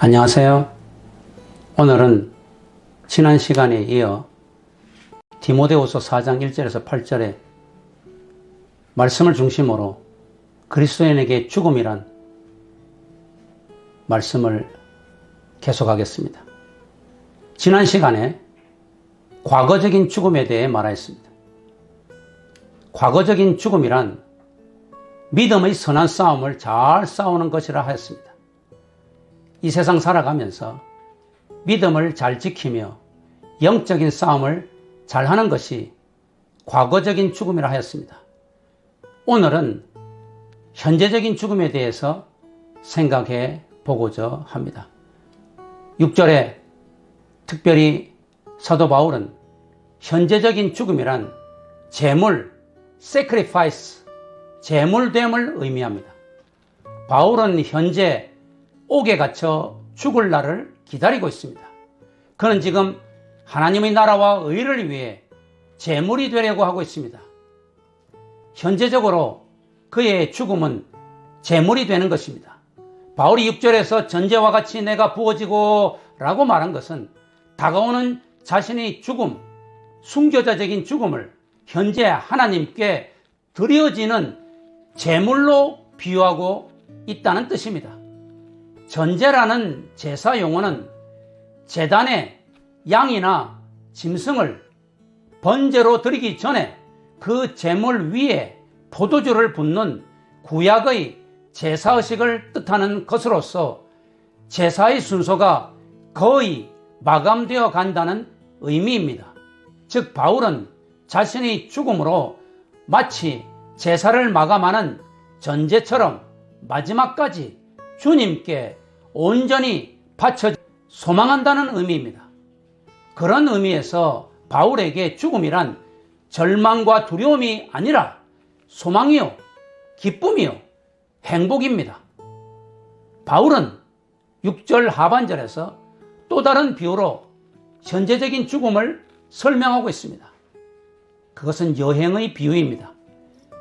안녕하세요. 오늘은 지난 시간에 이어 디모데후서 4장 1절에서 8절에 말씀을 중심으로 그리스도인에게 죽음이란 말씀을 계속하겠습니다. 지난 시간에 과거적인 죽음에 대해 말하였습니다. 과거적인 죽음이란 믿음의 선한 싸움을 잘 싸우는 것이라 하였습니다. 이 세상 살아가면서 믿음을 잘 지키며 영적인 싸움을 잘하는 것이 과거적인 죽음이라 하였습니다. 오늘은 현재적인 죽음에 대해서 생각해 보고자 합니다. 6절에 특별히 사도 바울은 현재적인 죽음이란 제물, sacrifice, 제물됨을 의미합니다. 바울은 현재 옥에 갇혀 죽을 날을 기다리고 있습니다. 그는 지금 하나님의 나라와 의를 위해 제물이 되려고 하고 있습니다. 현재적으로 그의 죽음은 제물이 되는 것입니다. 바울이 6절에서 전제와 같이 내가 부어지고 라고 말한 것은 다가오는 자신의 죽음, 순교자적인 죽음을 현재 하나님께 드려지는 제물로 비유하고 있다는 뜻입니다. 전제라는 제사 용어는 제단에 양이나 짐승을 번제로 드리기 전에 그 제물 위에 포도주를 붓는 구약의 제사의식을 뜻하는 것으로서 제사의 순서가 거의 마감되어 간다는 의미입니다. 즉 바울은 자신의 죽음으로 마치 제사를 마감하는 전제처럼 마지막까지 주님께 온전히 바쳐 소망한다는 의미입니다. 그런 의미에서 바울에게 죽음이란 절망과 두려움이 아니라 소망이요, 기쁨이요, 행복입니다. 바울은 6절 하반절에서 또 다른 비유로 현재적인 죽음을 설명하고 있습니다. 그것은 여행의 비유입니다.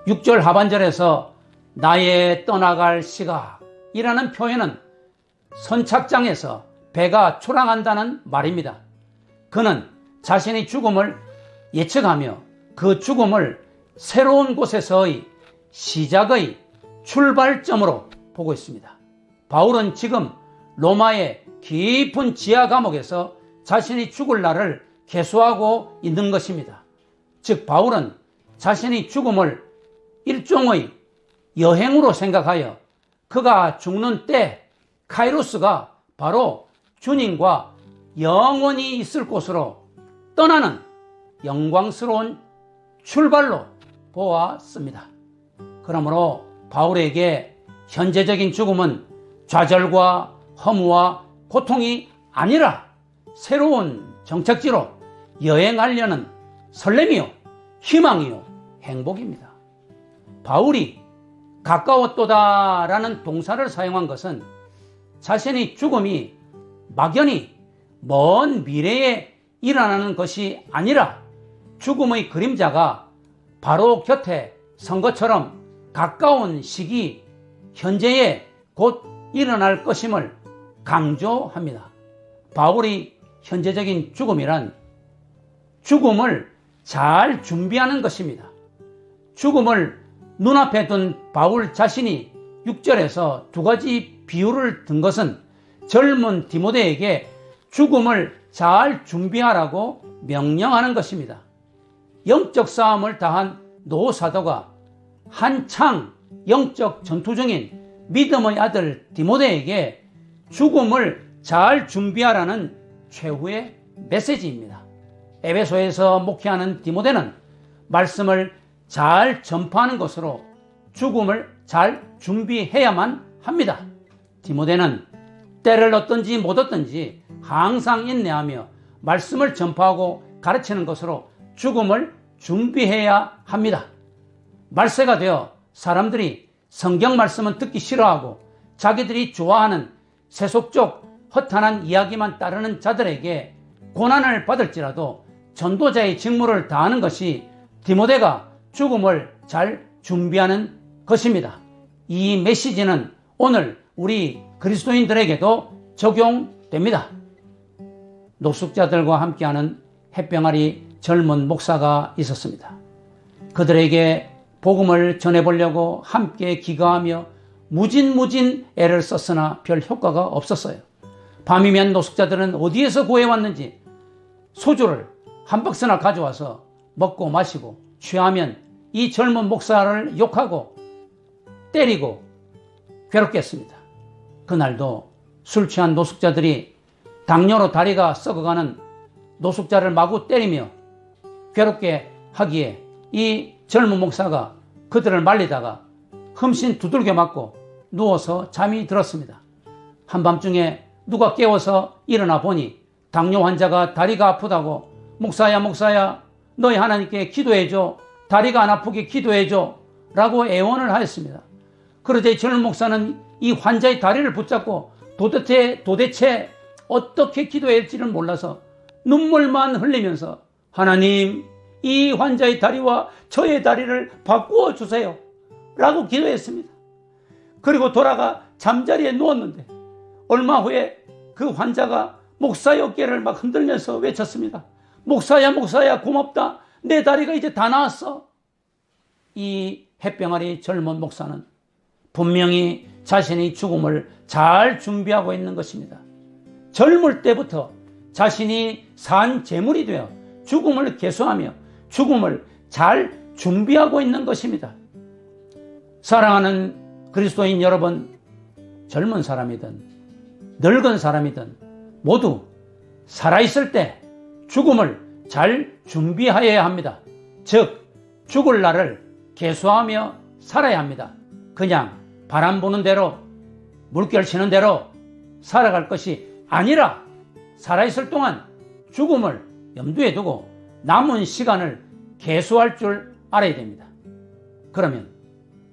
6절 하반절에서 나의 떠나갈 시각이라는 표현은 선착장에서 배가 출항한다는 말입니다. 그는 자신의 죽음을 예측하며 그 죽음을 새로운 곳에서의 시작의 출발점으로 보고 있습니다. 바울은 지금 로마의 깊은 지하 감옥에서 자신이 죽을 날을 계수하고 있는 것입니다. 즉 바울은 자신의 죽음을 일종의 여행으로 생각하여 그가 죽는 때 카이로스가 바로 주님과 영원히 있을 곳으로 떠나는 영광스러운 출발로 보았습니다. 그러므로 바울에게 현재적인 죽음은 좌절과 허무와 고통이 아니라 새로운 정착지로 여행하려는 설렘이요, 희망이요, 행복입니다. 바울이 가까웠도다라는 동사를 사용한 것은 자신의 죽음이 막연히 먼 미래에 일어나는 것이 아니라 죽음의 그림자가 바로 곁에 선 것처럼 가까운 시기 현재에 곧 일어날 것임을 강조합니다. 바울이 현재적인 죽음이란 죽음을 잘 준비하는 것입니다. 죽음을 눈앞에 둔 바울 자신이 6절에서 두 가지 비유를 든 것은 젊은 디모데에게 죽음을 잘 준비하라고 명령하는 것입니다. 영적 싸움을 다한 노 사도가 한창 영적 전투 중인 믿음의 아들 디모데에게 죽음을 잘 준비하라는 최후의 메시지입니다. 에베소에서 목회하는 디모데는 말씀을 잘 전파하는 것으로 죽음을 잘 준비해야만 합니다. 디모데는 때를 얻든지 못 얻든지 항상 인내하며 말씀을 전파하고 가르치는 것으로 죽음을 준비해야 합니다. 말세가 되어 사람들이 성경 말씀은 듣기 싫어하고 자기들이 좋아하는 세속적 허탄한 이야기만 따르는 자들에게 고난을 받을지라도 전도자의 직무를 다하는 것이 디모데가 죽음을 잘 준비하는 것입니다. 이 메시지는 오늘 우리 그리스도인들에게도 적용됩니다. 노숙자들과 함께하는 햇병아리 젊은 목사가 있었습니다. 그들에게 복음을 전해보려고 함께 기거하며 무진무진 애를 썼으나 별 효과가 없었어요. 밤이면 노숙자들은 어디에서 구해왔는지 소주를 한 박스나 가져와서 먹고 마시고 취하면 이 젊은 목사를 욕하고 때리고 괴롭게 했습니다. 그날도 술 취한 노숙자들이 당뇨로 다리가 썩어가는 노숙자를 마구 때리며 괴롭게 하기에 이 젊은 목사가 그들을 말리다가 흠씬 두들겨 맞고 누워서 잠이 들었습니다. 한밤중에 누가 깨워서 일어나 보니 당뇨 환자가 다리가 아프다고 목사야 너희 하나님께 기도해줘, 다리가 안 아프게 기도해줘 라고 애원을 하였습니다. 그러자 젊은 목사는 이 환자의 다리를 붙잡고 도대체 어떻게 기도해야 할지를 몰라서 눈물만 흘리면서 하나님, 이 환자의 다리와 저의 다리를 바꾸어 주세요 라고 기도했습니다. 그리고 돌아가 잠자리에 누웠는데 얼마 후에 그 환자가 목사의 어깨를 막 흔들면서 외쳤습니다. 목사야 고맙다. 내 다리가 이제 다 나았어. 이 햇병아리 젊은 목사는 분명히 자신의 죽음을 잘 준비하고 있는 것입니다. 젊을 때부터 자신이 산 제물이 되어 죽음을 계수하며 죽음을 잘 준비하고 있는 것입니다. 사랑하는 그리스도인 여러분, 젊은 사람이든 늙은 사람이든 모두 살아있을 때 죽음을 잘 준비하여야 합니다. 즉 죽을 날을 계수하며 살아야 합니다. 그냥 바람 부는 대로 물결 치는 대로 살아갈 것이 아니라 살아있을 동안 죽음을 염두에 두고 남은 시간을 계수할 줄 알아야 됩니다. 그러면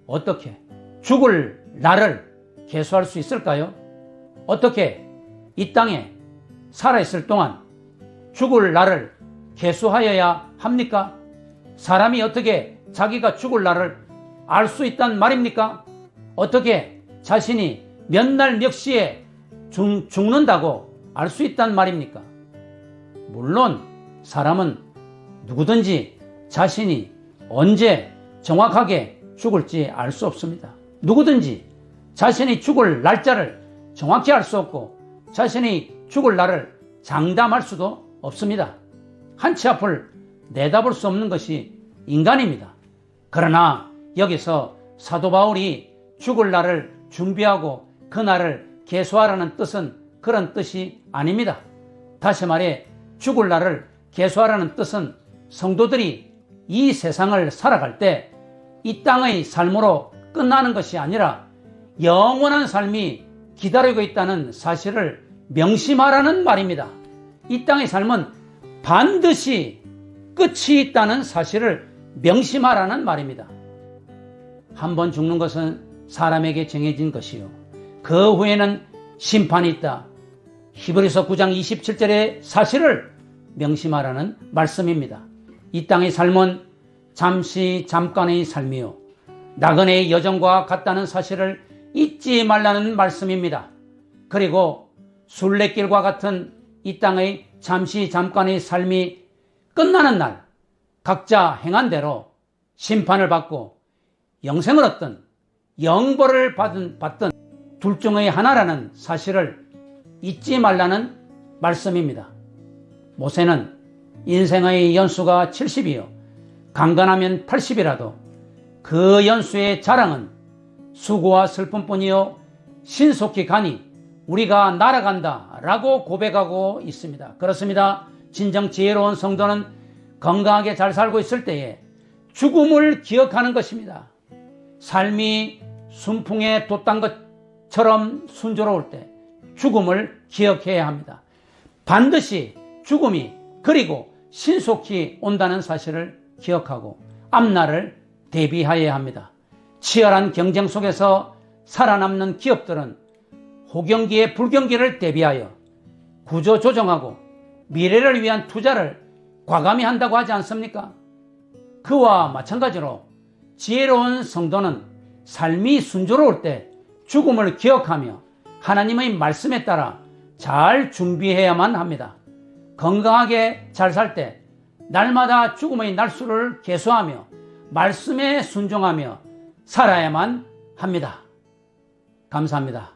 어떻게 죽을 날을 계수할 수 있을까요? 어떻게 이 땅에 살아있을 동안 죽을 날을 계수하여야 합니까? 사람이 어떻게 자기가 죽을 날을 알 수 있단 말입니까? 어떻게 자신이 몇 날 몇 시에 죽는다고 알 수 있단 말입니까? 물론 사람은 누구든지 자신이 언제 정확하게 죽을지 알 수 없습니다. 누구든지 자신이 죽을 날짜를 정확히 알 수 없고 자신이 죽을 날을 장담할 수도 없습니다. 한치 앞을 내다볼 수 없는 것이 인간입니다. 그러나 여기서 사도 바울이 죽을 날을 준비하고 그 날을 계수하라는 뜻은 그런 뜻이 아닙니다. 다시 말해 죽을 날을 계수하라는 뜻은 성도들이 이 세상을 살아갈 때 이 땅의 삶으로 끝나는 것이 아니라 영원한 삶이 기다리고 있다는 사실을 명심하라는 말입니다. 이 땅의 삶은 반드시 끝이 있다는 사실을 명심하라는 말입니다. 한 번 죽는 것은 사람에게 정해진 것이요 그 후에는 심판이 있다. 히브리서 9장 27절의 사실을 명심하라는 말씀입니다. 이 땅의 삶은 잠깐의 삶이요 나그네의 여정과 같다는 사실을 잊지 말라는 말씀입니다. 그리고 순례길과 같은 이 땅의 잠깐의 삶이 끝나는 날 각자 행한 대로 심판을 받고 영생을 얻든 영벌을 받든 둘 중의 하나라는 사실을 잊지 말라는 말씀입니다. 모세는 인생의 연수가 70이요 강건하면 80이라도 그 연수의 자랑은 수고와 슬픔뿐이요 신속히 가니 우리가 날아간다 라고 고백하고 있습니다. 그렇습니다. 진정 지혜로운 성도는 건강하게 잘 살고 있을 때에 죽음을 기억하는 것입니다. 삶이 순풍에 돛단 것처럼 순조로울 때 죽음을 기억해야 합니다. 반드시 죽음이 그리고 신속히 온다는 사실을 기억하고 앞날을 대비하여야 합니다. 치열한 경쟁 속에서 살아남는 기업들은 호경기에 불경기를 대비하여 구조조정하고 미래를 위한 투자를 과감히 한다고 하지 않습니까? 그와 마찬가지로 지혜로운 성도는 삶이 순조로울 때 죽음을 기억하며 하나님의 말씀에 따라 잘 준비해야만 합니다. 건강하게 잘 살 때 날마다 죽음의 날수를 계수하며 말씀에 순종하며 살아야만 합니다. 감사합니다.